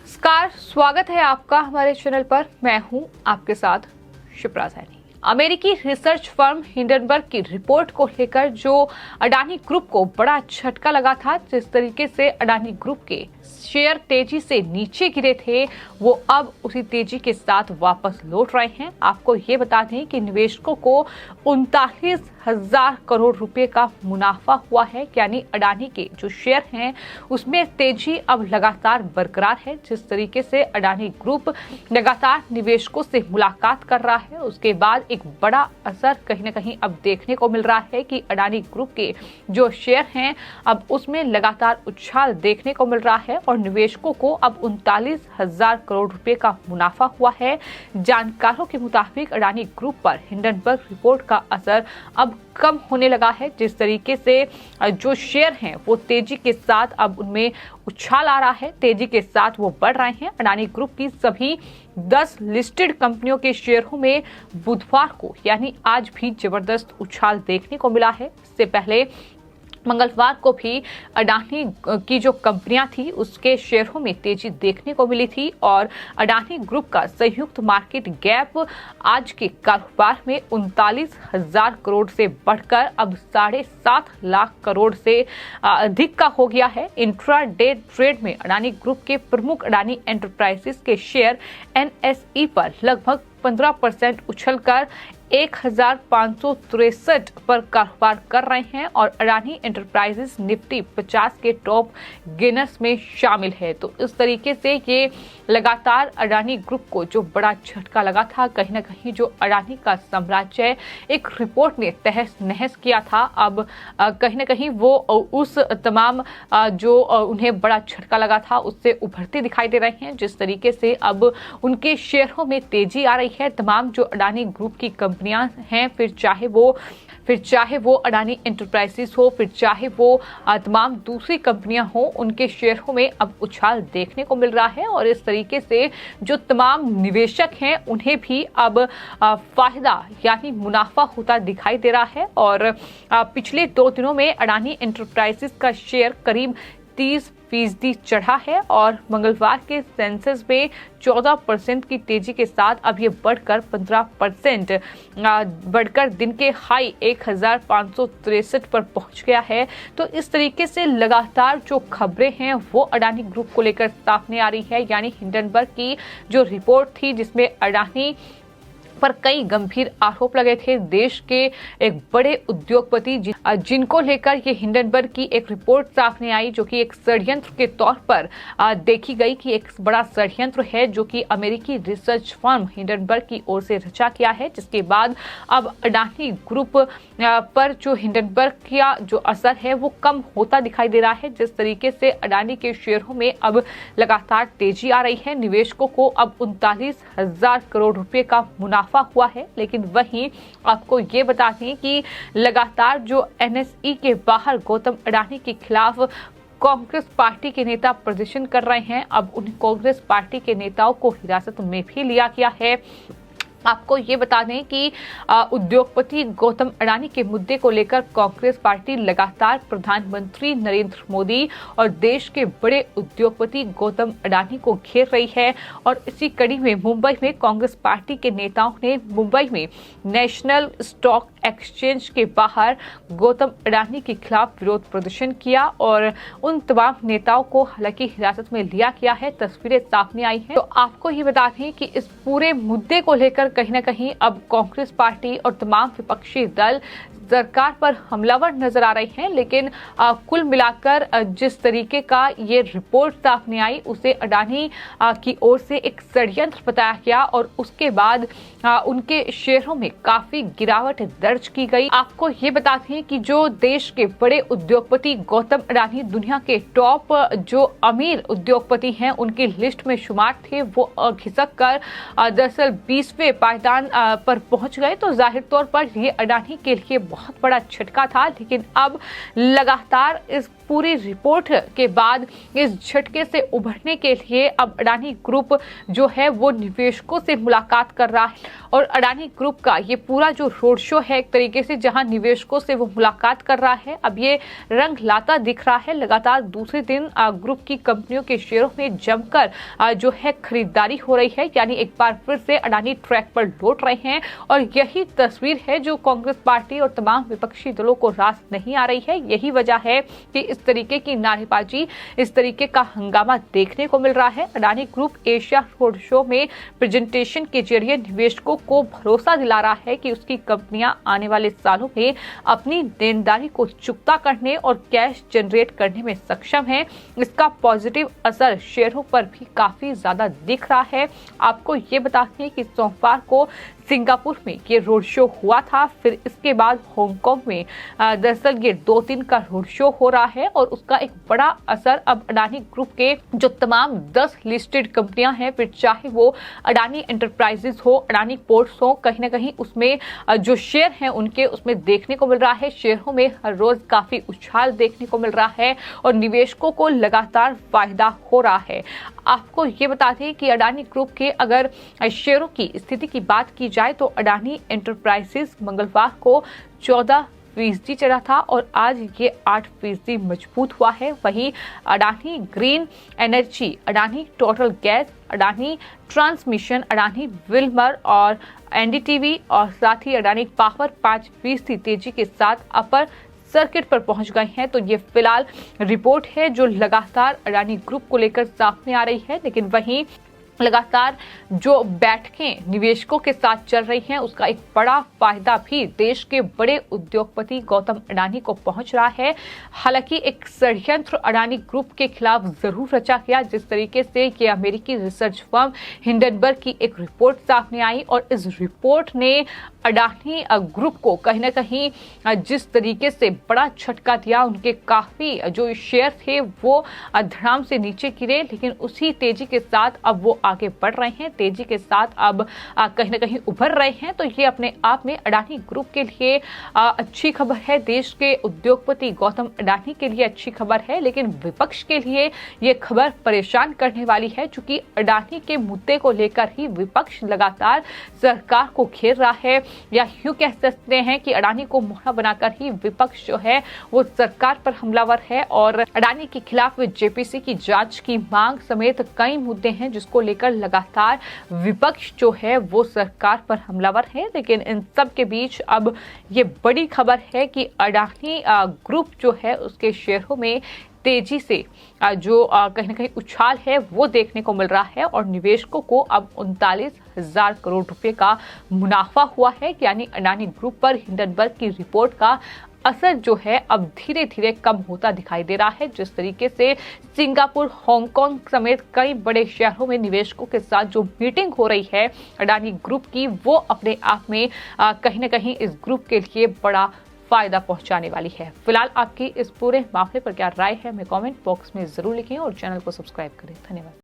नमस्कार, स्वागत है आपका हमारे चैनल पर। मैं हूं आपके साथ शिप्रा सैनी। अमेरिकी रिसर्च फर्म हिंडनबर्ग की रिपोर्ट को लेकर जो अडानी ग्रुप को बड़ा झटका लगा था, जिस तरीके से अडानी ग्रुप के शेयर तेजी से नीचे गिरे थे, वो अब उसी तेजी के साथ वापस लौट रहे हैं। आपको ये बता दें कि निवेशकों को 39,000 करोड़ रुपए का मुनाफा हुआ है, यानी अडानी के जो शेयर हैं उसमें तेजी अब लगातार बरकरार है। जिस तरीके से अडानी ग्रुप लगातार निवेशकों से मुलाकात कर रहा है, उसके बाद एक बड़ा असर कहीं ना कहीं अब देखने को मिल रहा है कि अडानी ग्रुप के जो शेयर हैं अब उसमें लगातार उछाल देखने को मिल रहा है और निवेशकों को अब 39,000 करोड़ रुपए का मुनाफा हुआ है। जानकारों के मुताबिक अडानी ग्रुप पर हिंडनबर्ग रिपोर्ट का असर अब कम होने लगा है। जिस तरीके से जो शेयर हैं वो तेजी के साथ अब उनमें उछाल आ रहा है, तेजी के साथ वो बढ़ रहे हैं। अडानी ग्रुप की सभी 10 लिस्टेड कंपनियों के शेयरों में बुधवार को यानी आज भी जबरदस्त उछाल देखने को मिला है। इससे पहले मंगलवार को भी अडानी की जो कंपनियां थी उसके शेयरों में तेजी देखने को मिली थी और अडानी ग्रुप का संयुक्त मार्केट गैप आज के कारोबार में 39,000 करोड़ से बढ़कर अब 7.5 लाख करोड़ से अधिक का हो गया है। इंट्रा डे ट्रेड में अडानी ग्रुप के प्रमुख अडानी एंटरप्राइजेस के शेयर NSE पर लगभग 15% उछलकर 1,563 पर कारोबार कर रहे हैं और अडानी एंटरप्राइजेस निफ्टी 50 के टॉप गेनर्स में शामिल है। तो इस तरीके से ये लगातार अडानी ग्रुप को जो बड़ा झटका लगा था, कहीं ना कहीं जो अडानी का साम्राज्य एक रिपोर्ट ने तहस नहस किया था, अब कहीं ना कहीं वो उस तमाम जो उन्हें बड़ा झटका लगा था उससे उभरते दिखाई दे रहे हैं। जिस तरीके से अब उनके शेयरों में तेजी आ रही है, तमाम जो अडानी ग्रुप की कंपनियां हैं, फिर चाहे वो अडानी एंटरप्राइजेस हो, फिर चाहे वो तमाम दूसरी कंपनियां हो, उनके शेयरों में अब उछाल देखने को मिल रहा है और इस तरीके से जो तमाम निवेशक हैं उन्हें भी अब फायदा यानी मुनाफा होता दिखाई दे रहा है। और पिछले 2 दिनों में अडानी एंटरप्राइजेस का शेयर करीब 30% चढ़ा है और मंगलवार के सेंसेक्स में 14% की तेजी के साथ अब ये बढ़कर 15% बढ़कर दिन के हाई 1,563 पर पहुंच गया है। तो इस तरीके से लगातार जो खबरें हैं वो अडानी ग्रुप को लेकर सामने आ रही है, यानी हिंडनबर्ग की जो रिपोर्ट थी जिसमें अडानी पर कई गंभीर आरोप लगे थे। देश के एक बड़े उद्योगपति जिनको लेकर ये हिंडनबर्ग की एक रिपोर्ट सामने आई, जो कि एक षड्यंत्र के तौर पर देखी गई कि एक बड़ा षड्यंत्र है जो कि अमेरिकी रिसर्च फर्म हिंडनबर्ग की ओर से रचा गया है। जिसके बाद अब अडानी ग्रुप पर जो हिंडनबर्ग का जो असर है वो कम होता दिखाई दे रहा है। जिस तरीके से अडानी के शेयरों में अब लगातार तेजी आ रही है, निवेशकों को अब 39,000 करोड़ रुपए का मुनाफा हुआ है। लेकिन वहीं आपको ये बता दें कि लगातार जो NSE के बाहर गौतम अडानी के खिलाफ कांग्रेस पार्टी के नेता प्रदर्शन कर रहे हैं। अब उन कांग्रेस पार्टी के नेताओं को हिरासत में भी लिया गया है। आपको ये बता दें कि उद्योगपति गौतम अडानी के मुद्दे को लेकर कांग्रेस पार्टी लगातार प्रधानमंत्री नरेंद्र मोदी और देश के बड़े उद्योगपति गौतम अडानी को घेर रही है। और इसी कड़ी में मुंबई में कांग्रेस पार्टी के नेताओं ने मुंबई में नेशनल स्टॉक एक्सचेंज के बाहर गौतम अडानी के खिलाफ विरोध प्रदर्शन किया और उन तमाम नेताओं को हालांकि हिरासत में लिया गया है। तस्वीरें सामने आई हैं। तो आपको ये बता दें कि इस पूरे मुद्दे को लेकर कहीं ना कहीं अब कांग्रेस पार्टी और तमाम विपक्षी दल सरकार पर हमलावर नजर आ रही हैं। लेकिन कुल मिलाकर जिस तरीके का ये रिपोर्ट सामने आई उसे अडानी की ओर से एक षड्यंत्र बताया गया और उसके बाद उनके शेयरों में काफी गिरावट दर्ज की गई। आपको ये बताते हैं कि जो देश के बड़े उद्योगपति गौतम अडानी दुनिया के टॉप जो अमीर उद्योगपति हैं उनकी लिस्ट में शुमार थे, वो खिसक कर दरअसल 20वें पायदान पर पहुंच गए। तो जाहिर तौर पर ये अडानी के लिए बहुत बड़ा झटका था, लेकिन अब लगातार इस पूरी रिपोर्ट के बाद इस झटके से उभरने के लिए अब अडानी ग्रुप जो है वो निवेशकों से मुलाकात कर रहा है। और अडानी ग्रुप का ये पूरा जो रोड शो है, एक तरीके से जहां निवेशकों से वो मुलाकात कर रहा है, अब ये रंग लाता दिख रहा है। लगातार दूसरे दिन ग्रुप की कंपनियों के शेयरों में जमकर जो है खरीदारी हो रही है, यानी एक बार फिर से अडानी ट्रैक पर लौट रहे हैं। और यही तस्वीर है जो कांग्रेस पार्टी और तमाम विपक्षी दलों को रास नहीं आ रही है। यही वजह है कि इस तरीके की नारेबाजी, इस तरीके का हंगामा देखने को मिल रहा है। Adani group Asia road show में प्रेजेंटेशन के जरिए निवेशकों को भरोसा दिला रहा है कि उसकी कंपनियां आने वाले सालों में अपनी देनदारी को चुकता करने और कैश जनरेट करने में सक्षम है। इसका पॉजिटिव असर शेयरों पर भी काफी ज्यादा दिख रहा है। आपको ये बताते हैं कि सोमवार को सिंगापुर में ये रोड शो हुआ था, फिर इसके बाद हांगकांग में दरअसल ये 2 दिन का रोड शो हो रहा है और उसका एक बड़ा असर अब अडानी ग्रुप के जो तमाम 10 लिस्टेड कंपनियां हैं, फिर चाहे वो अडानी एंटरप्राइजेस हो, अडानी पोर्ट्स हो, कहीं ना कहीं उसमें जो शेयर हैं उनके उसमें देखने को मिल रहा है। शेयरों में हर रोज काफी उछाल देखने को मिल रहा है और निवेशकों को लगातार फायदा हो रहा है। आपको ये बताते हैं कि अडानी ग्रुप के अगर शेयरों की स्थिति की बात की जाए तो अडानी एंटरप्राइजेस मंगलवार को 14% चढ़ा था और आज ये 8% मजबूत हुआ है। वहीं Adani green energy, Adani total gas, Adani transmission, Adani Wilmer और एनडीटीवी और साथ ही अडानी पावर 5% तेजी के साथ अपर सर्किट पर पहुंच गए हैं। तो ये फिलहाल रिपोर्ट है जो लगातार अडानी ग्रुप को लेकर सामने आ रही है, लेकिन वहीं लगातार जो बैठकें निवेशकों के साथ चल रही हैं उसका एक बड़ा फायदा भी देश के बड़े उद्योगपति गौतम अडानी को पहुंच रहा है। हालांकि एक षड्यंत्र अडानी ग्रुप के खिलाफ जरूर रचा गया, जिस तरीके से ये अमेरिकी रिसर्च फर्म हिंडनबर्ग की एक रिपोर्ट सामने आई और इस रिपोर्ट ने अडानी ग्रुप को कहीं ना कहीं जिस तरीके से बड़ा झटका दिया, उनके काफी जो शेयर थे वो धड़ाम से नीचे गिरे, लेकिन उसी तेजी के साथ अब वो आगे बढ़ रहे हैं, तेजी के साथ अब कहीं ना कहीं उभर रहे हैं। तो ये अपने आप में अडानी ग्रुप के लिए अच्छी खबर है, देश के उद्योगपति गौतम अडानी के लिए अच्छी खबर है, लेकिन विपक्ष के लिए ये खबर परेशान करने वाली है, क्योंकि अडानी के मुद्दे को लेकर ही विपक्ष लगातार सरकार को घेर रहा है, या यूं कह सकते हैं कि अडानी को मोहरा बनाकर ही विपक्ष जो है वो सरकार पर हमलावर है। और अडानी के खिलाफ जेपीसी की जांच की मांग समेत कई मुद्दे हैं जिसको लेकर लगातार विपक्ष जो है वो सरकार पर हमलावर है। लेकिन इन सब के बीच अब ये बड़ी खबर है कि अडानी ग्रुप जो है उसके शेयरों में तेजी से जो कहीं ना कहीं उछाल है वो देखने को मिल रहा है और निवेशकों को अब 39,000 करोड़ रुपए का मुनाफा हुआ है। यानी अडानी ग्रुप पर हिंडनबर्ग की रिपोर्ट का असर जो है अब धीरे धीरे कम होता दिखाई दे रहा है। जिस तरीके से सिंगापुर, हांगकांग समेत कई बड़े शहरों में निवेशकों के साथ जो मीटिंग हो रही है अडानी ग्रुप की, वो अपने आप में कहीं ना कहीं इस ग्रुप के लिए बड़ा फायदा पहुंचाने वाली है। फिलहाल आपकी इस पूरे मामले पर क्या राय है, हमें कमेंट बॉक्स में जरूर लिखें और चैनल को सब्सक्राइब करें। धन्यवाद।